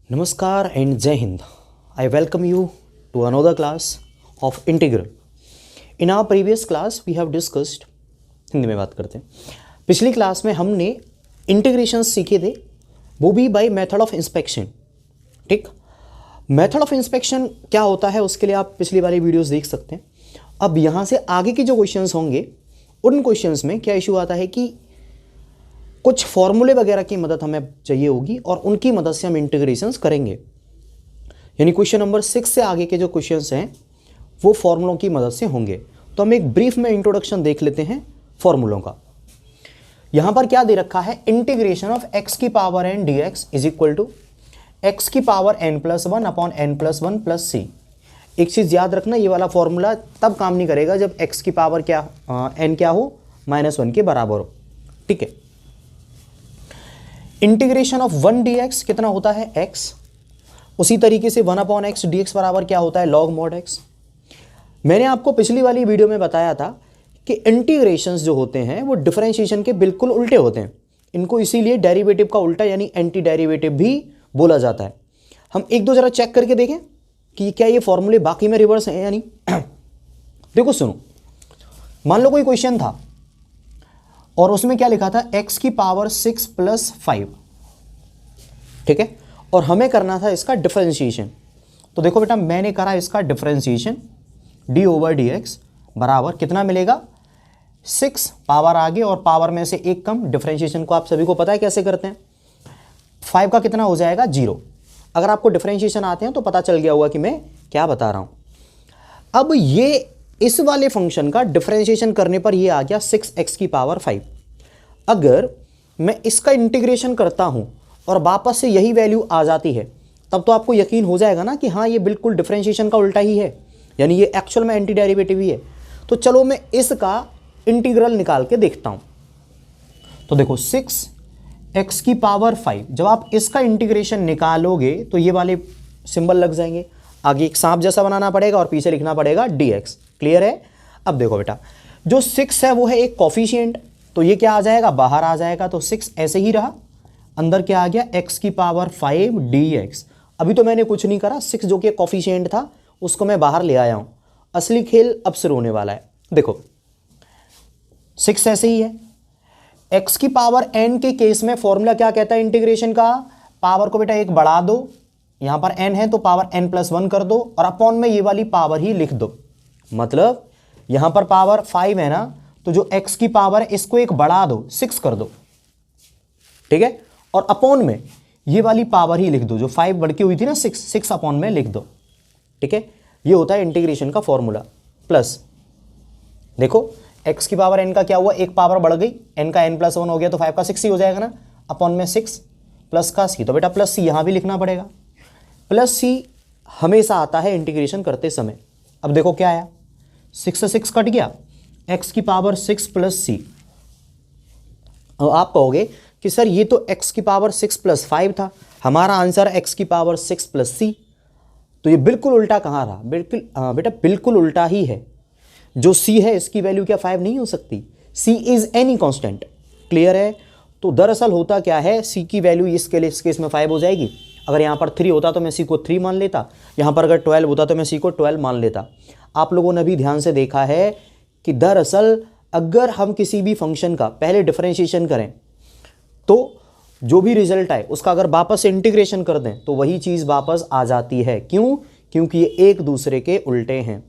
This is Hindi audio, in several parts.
Namaskar and Jai Hind. I welcome you to another class of integral. In our previous class we have discussed, Hindi में बात करते हैं, पिछली क्लास में हमने इंटीग्रेशन सीखे थे, वो भी बाय मेथड ऑफ इंस्पेक्शन. ठीक, मेथड ऑफ इंस्पेक्शन क्या होता है उसके लिए आप पिछली वाली वीडियोस देख सकते हैं. अब यहाँ से आगे के जो क्वेश्चंस होंगे उन क्वेश्चंस में क्या इशू आता है कि कुछ फॉर्मूले वगैरह की मदद हमें चाहिए होगी और उनकी मदद से हम इंटीग्रेशंस करेंगे. यानी क्वेश्चन नंबर 6 से आगे के जो क्वेश्चंस हैं वो फॉर्मूलों की मदद से होंगे. तो हम एक ब्रीफ में इंट्रोडक्शन देख लेते हैं फॉर्मूलों का. यहां पर क्या दे रखा है, इंटीग्रेशन ऑफ x की power n dx is equal to x की power n+1 upon n+1 plus c. एक चीज याद रखना, ये वाला फॉर्मूला तब काम नहीं करेगा जब x की पावर क्या n क्या हो, -1 के बराबर हो. ठीक है. इंटीग्रेशन ऑफ 1 dx कितना होता है, x. उसी तरीके से 1 अपॉन x dx बराबर क्या होता है, log mod x. मैंने आपको पिछली वाली वीडियो में बताया था कि इंटीग्रेशंस जो होते हैं वो डिफरेंशिएशन के बिल्कुल उल्टे होते हैं. इनको इसीलिए डेरिवेटिव का उल्टा यानी एंटी डेरिवेटिव भी बोला जाता है. हम एक दो जरा चेक करके देखें कि क्या ये फॉर्मूले बाकी में रिवर्स हैं या नहीं. देखो सुनो, मान लो कोई क्वेश्चन था और उसमें क्या लिखा था, x की पावर 6 + 5. ठीक है, और हमें करना था इसका डिफरेंशिएशन. तो देखो बेटा, मैंने करा इसका डिफरेंशिएशन, d/dx बराबर कितना मिलेगा, 6 पावर आगे और पावर में से एक कम. डिफरेंशिएशन को आप सभी को पता है कैसे करते हैं. 5 का कितना हो जाएगा, 0. अगर आपको डिफरेंशिएशन आते हैं तो पता चल गया होगा कि मैं क्या बता रहा हूं. अब ये इस वाले फंक्शन का डिफरेंशिएशन करने पर ये आ गया 6x की पावर 5. अगर मैं इसका इंटीग्रेशन करता हूं और वापस से यही वैल्यू आ जाती है तब तो आपको यकीन हो जाएगा ना कि हाँ ये बिल्कुल डिफरेंशिएशन का उल्टा ही है, यानी ये एक्चुअल में एंटी डेरिवेटिव ही है. तो चलो मैं इसका इंटीग्रल निकाल के देखता हूं. तो देखो 6x की पावर 5, जब आप इसका इंटीग्रेशन निकालोगे तो ये वाले सिंबल लग जाएंगे. आगे एक सांप जैसा बनाना पड़ेगा और पीछे लिखना पड़ेगा dx. क्लियर है. अब देखो बेटा, जो 6 है वो है एक कॉफिशिएंट, तो ये क्या आ जाएगा, बाहर आ जाएगा. तो 6 ऐसे ही रहा, अंदर क्या आ गया, x की पावर 5 dx. अभी तो मैंने कुछ नहीं करा, 6 जो कि कॉफिशिएंट था उसको मैं बाहर ले आया हूं. असली खेल अब शुरू होने वाला है. देखो 6 ऐसे ही है. x की पावर n के केस में फॉर्मूला क्या कहता है इंटीग्रेशन का, पावर को बेटा एक बढ़ा दो, यहां पर n है तो पावर n+1 कर दो और अपॉन में ये वाली पावर ही लिख दो. मतलब यहां पर पावर 5 है ना, तो जो x की पावर है इसको एक बढ़ा दो, 6 कर दो. ठीक है, और अपॉन में ये वाली पावर ही लिख दो, जो 5 बढ़ के हुई थी ना 6 अपॉन में लिख दो. ठीक है, ये होता है इंटीग्रेशन का फॉर्मूला. प्लस देखो x की पावर n का क्या हुआ, एक पावर बढ़ गई, n का n+1 हो गया तो 5 का 6 ही हो जाएगा ना, अपॉन में 6 प्लस का c. तो बेटा प्लस c यहां भी लिखना पड़ेगा. प्लस c हमेशा आता है इंटीग्रेशन करते समय. अब देखो क्या आया, 6 से 6 कट गया, x की पावर 6 + c. अब आप कहोगे कि सर ये तो x की पावर 6 + 5 था, हमारा आंसर x की पावर 6 + c. तो ये बिल्कुल उल्टा कहाँ रहा, बिल्कुल बेटा बिल्कुल उल्टा ही है. जो c है इसकी वैल्यू क्या 5 नहीं हो सकती, c is any constant. Clear है. तो दरअसल होता क्या है, c की वैल्यू इसके लिए इस केस में 5 हो जाएगी. अगर यहाँ पर 3 होता तो मैं c को 3 मान लेता, यहाँ पर अगर 12 होता तो मैं c को 12 मान लेता. आप लोगों ने भी ध्यान से देखा है कि दरअसल अगर हम किसी भी फंक्शन का पहले डिफरेंशिएशन करें तो जो भी रिजल्ट आए उसका अगर वापस से इंटीग्रेशन कर दें तो वही चीज़ वापस आ जाती है. क्यों, क्योंकि ये एक दूसरे के उल्टे हैं.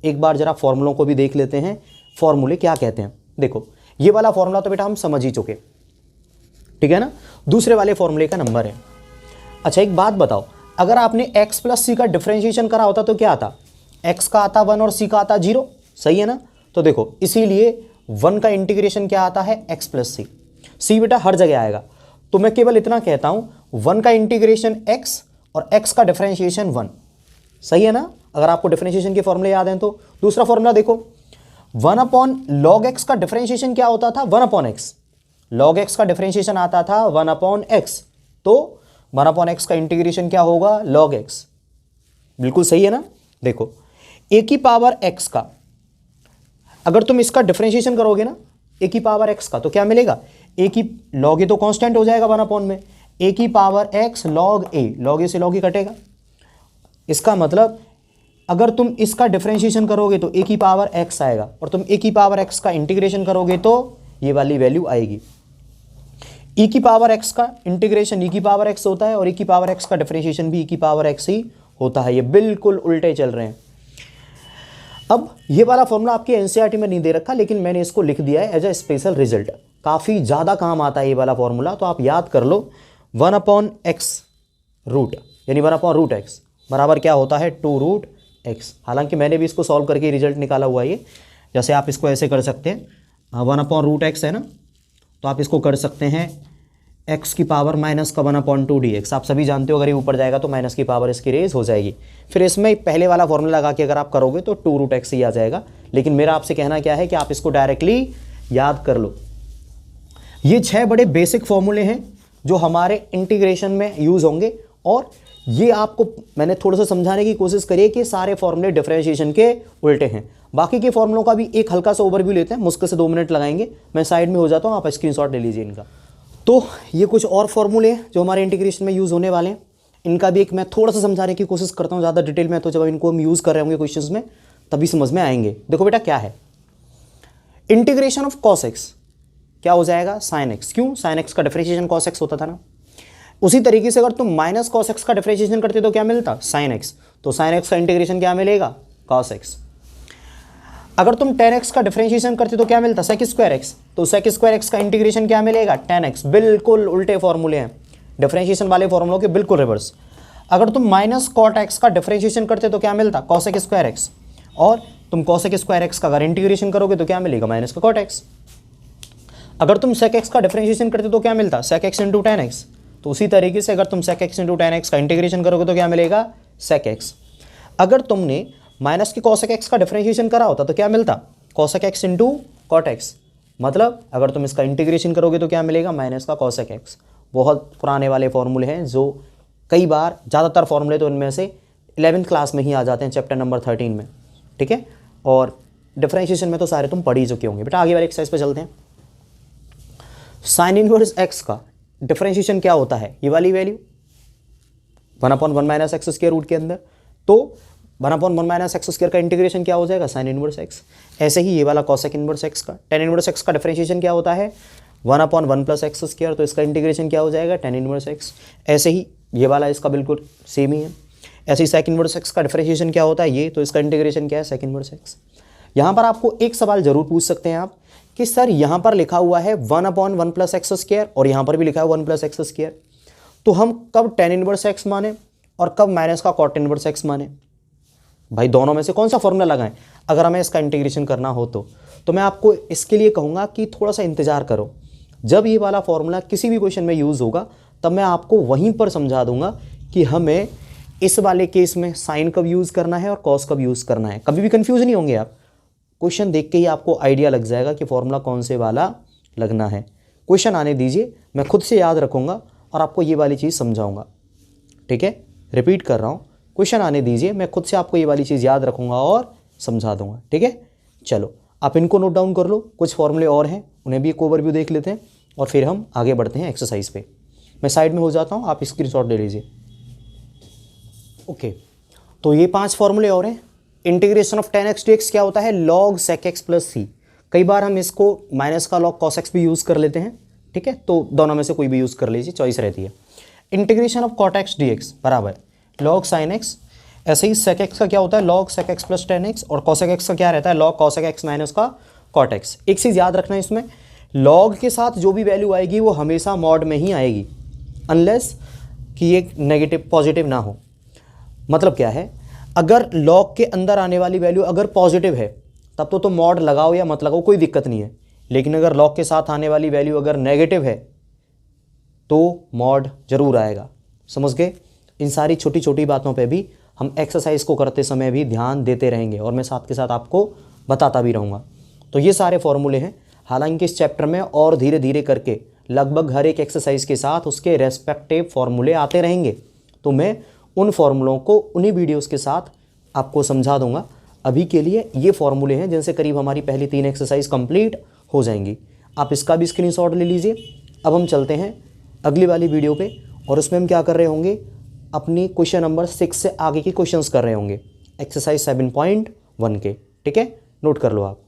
एक बार जरा फॉर्मूलों को भी देख लेते हैं, फॉर्मूले क्या कहते हैं. देखो ये वाला फॉर्मूला तो बेटा हम समझ ही चुके, ठीक है ना. दूसरे वाले फॉर्मूले का नंबर है. अच्छा एक बात बताओ, अगर आपने x + c का डिफरेंशिएशन करा होता तो क्या आता, x का आता 1 और c का आता 0. सही है ना. तो देखो इसीलिए 1 का इंटीग्रेशन क्या आता है, x + c. c बेटा हर जगह आएगा. तो मैं केवल इतना कहता हूं, 1 का इंटीग्रेशन x और x का डिफरेंशिएशन 1. सही है ना. अगर आपको डिफरेंशिएशन के फॉर्मूले याद हैं तो. दूसरा फॉर्मूला देखो, 1/log x का डिफरेंशिएशन क्या होता था, 1/x. log x का डिफरेंशिएशन आता था 1/x. तो 1/x का इंटीग्रेशन क्या होगा, log x. बिल्कुल सही है ना. देखो a की पावर x का अगर तुम इसका डिफरेंशिएशन करोगे ना a की पावर x का तो क्या मिलेगा, a की log, ये तो कांस्टेंट हो जाएगा 1 अपॉन में, ए की पावर एक्स लॉग ए से लॉग ए कटेगा। इसका मतलब अगर तुम इसका डिफरेंशिएशन करोगे तो ए की पावर एक्स आएगा, और तुम ए की पावर एक्स का इंटीग्रेशन करोगे तो ये वाली वैल्यू आएगी। ई की पावर एक्स का इंटीग्रेशन ई की पावर एक्स होता है, और ई की पावर एक्स का डिफरेंशिएशन भी ई की पावर एक्स ही होता है। ये बिल्कुल उल्टे चल रहे हैं। अब ये वाला फॉर्मूला आपकी एनसीईआरटी में नहीं दे रखा, लेकिन मैंने इसको लिख दिया है एज अ स्पेशल रिजल्ट। काफ़ी ज़्यादा काम आता है ये वाला फॉर्मूला, तो आप याद कर लो 1/x रूट, यानी 1/√x बराबर क्या होता है 2√x। हालांकि मैंने भी इसको सॉल्व करके रिजल्ट निकाला हुआ है ये। जैसे आप इसको ऐसे कर सकते हैं, 1/√x है ना, तो आप इसको कर सकते हैं x की पावर माइनस का 1/2dx। आप सभी जानते हो अगर ये ऊपर जाएगा तो माइनस की पावर इसकी रेज हो जाएगी। फिर इसमें पहले वाला फॉर्मूला लगा के अगर आप करोगे तो 2√x ही आ जाएगा। लेकिन मेरा आपसे कहना क्या है कि आप इसको डायरेक्टली याद कर लो। ये 6 बड़े बेसिक फॉर्मूले हैं जो हमारे इंटीग्रेशन में यूज़ होंगे, और ये आपको मैंने थोड़ा सा समझाने की कोशिश करी है कि सारे फॉर्मूले डिफरेंशिएशन के उल्टे हैं। बाकी के फॉर्मूलों का भी एक हल्का सा ओवरव्यू लेते हैं, मुश्किल से 2 मिनट लगाएंगे। मैं साइड में हो जाता हूँ, आप स्क्रीनशॉट ले लीजिए इनका। तो ये कुछ और फॉर्मूले हैं जो हमारे इंटीग्रेशन में यूज़ होने वाले हैं। इनका भी एक मैं थोड़ा सा समझाने की कोशिश करता हूँ, ज़्यादा डिटेल में, तो जब इनको हम यूज़ कर रहे होंगे क्वेश्चंस में तभी समझ में आएंगे। देखो बेटा क्या है, इंटीग्रेशन ऑफ cos x क्या हो जाएगा sin x। क्यों? sin x का डिफरेंशिएशन cos x होता था ना। उसी तरीके से अगर तुम माइनस cos x का डिफरेंशिएशन करते तो क्या मिलता sin x, तो sin x का इंटीग्रेशन क्या मिलेगा cos x। अगर तुम tan x का डिफरेंशिएशन करते तो क्या मिलता sec²x, तो sec²x का इंटीग्रेशन क्या मिलेगा tan x। बिल्कुल उल्टे फॉर्मूले हैं, डिफरेंशिएशन वाले फॉर्मूलों के बिल्कुल रिवर्स। अगर तुम माइनस cot x का डिफरेंशिएशन करते तो क्या मिलता cosec²x, और तुम cosec² का अगर इंटीग्रेशन करोगे तो क्या मिलेगा माइनस का cot x। अगर तुम sec x का डिफरेंशिएशन करते तो क्या मिलता sec x into tan x, तो उसी तरीके से अगर तुम sec x into tan x का इंटीग्रेशन करोगे तो क्या मिलेगा sec x। अगर तुमने माइनस के cosec x का डिफरेंशिएशन करा होता तो क्या मिलता cosec x into cot x, मतलब अगर तुम इसका इंटीग्रेशन करोगे तो क्या मिलेगा माइनस का cosec x। बहुत पुराने वाले फॉर्मूले हैं जो कई बार, ज़्यादातर फॉर्मूले तो इनमें से 11th क्लास में ही आ जाते हैं, चैप्टर नंबर 13 में, ठीक है। और डिफरेंशिएशन में तो सारे तुम पढ़ ही चुके होंगे। बेटा आगे वाले एक्सरसाइज पे चलते हैं। साइन इनवर्स x का डिफरेंशिएशन क्या होता है, ये वाली वैल्यू 1/1 - x² रूट के अंदर, तो 1/1 - x² का इंटीग्रेशन क्या हो जाएगा साइन इनवर्स x। ऐसे ही ये वाला cosec इनवर्स x का, tan इनवर्स x का डिफरेंशिएशन क्या होता है 1/1 + x², तो इसका इंटीग्रेशन क्या हो जाएगा tan इनवर्स x। ऐसे ही ये वाला इसका बिल्कुल सेम ही है। ऐसे ही sec इनवर्स x का डिफरेंशिएशन क्या होता है ये, तो इसका इंटीग्रेशन क्या है sec इनवर्स x। यहाँ पर आपको एक सवाल जरूर पूछ सकते हैं आप कि सर यहाँ पर लिखा हुआ है 1/1 + x² और यहाँ पर भी लिखा है 1 + x², तो हम कब tan इनवर्स x माने और कब माइनस का cot इनवर्स x माने। भाई दोनों में से कौन सा फॉर्मूला लगाएं अगर हमें इसका इंटीग्रेशन करना हो तो मैं आपको इसके लिए कहूँगा कि थोड़ा सा इंतजार करो। जब ये वाला फॉर्मूला किसी भी क्वेश्चन में यूज़ होगा तब मैं आपको वहीं पर समझा दूंगा कि हमें इस वाले केस में साइन कब यूज़ करना है और कॉस कब यूज़ करना है। कभी भी कंफ्यूज नहीं होंगे आप, क्वेश्चन देख के ही आपको आइडिया लग जाएगा कि फॉर्मूला कौन से वाला लगना है। क्वेश्चन आने दीजिए, मैं खुद से याद रखूँगा और आपको ये वाली चीज़ समझाऊँगा, ठीक है। रिपीट कर रहा हूँ, क्वेश्चन आने दीजिए, मैं खुद से आपको ये वाली चीज़ याद रखूँगा और समझा दूँगा, ठीक है। चलो आप इनको नोट डाउन कर लो, कुछ फॉर्मूले और हैं उन्हें भी एक ओवरव्यू देख लेते हैं और फिर हम आगे बढ़ते हैं एक्सरसाइज पे। मैं साइड में हो जाता हूँ, आप स्क्रीनशॉट ले लीजिए। ओके, तो ये 5 फॉर्मूले और हैं। Integration of tan x dx क्या होता है log sec x + c। कई बार हम इसको माइनस का log cos x भी यूज़ कर लेते हैं, ठीक है, तो दोनों में से कोई भी यूज़ कर लीजिए, चॉइस रहती है। Integration of cot x dx बराबर log sin x। ऐसे ही sec x का क्या होता है log sec x + tan x, और cosec x का क्या रहता है log cosec x - का cot x। एक चीज़ याद रखना है इसमें, log के साथ जो भी वैल्यू आएगी वो हमेशा मॉड में ही आएगी, अनलेस कि ये नेगेटिव पॉजिटिव ना हो। मतलब क्या है, अगर log के अंदर आने वाली वैल्यू अगर पॉजिटिव है तब तो मॉड लगाओ या मत लगाओ, कोई दिक्कत नहीं है। लेकिन अगर log के साथ आने वाली वैल्यू अगर नेगेटिव है तो मॉड जरूर आएगा, समझ गए। इन सारी छोटी छोटी बातों पे भी हम एक्सरसाइज को करते समय भी ध्यान देते रहेंगे और मैं साथ के साथ आपको बताता भी रहूँगा। तो ये सारे फॉर्मूले हैं। हालांकि इस चैप्टर में और धीरे धीरे करके लगभग हर एक एक्सरसाइज के साथ उसके रेस्पेक्टिव फॉर्मूले आते रहेंगे, तो मैं उन फॉर्मूलों को उन्हीं वीडियोस के साथ आपको समझा दूंगा। अभी के लिए ये फॉर्मूले हैं जिनसे करीब हमारी पहली 3 एक्सरसाइज कंप्लीट हो जाएंगी। आप इसका भी स्क्रीनशॉट ले लीजिए। अब हम चलते हैं अगली वाली वीडियो पे और उसमें हम क्या कर रहे होंगे, अपनी क्वेश्चन नंबर 6 से आगे के क्वेश्चंस कर रहे होंगे, एक्सरसाइज 7.1 के। ठीक है, नोट कर लो आप।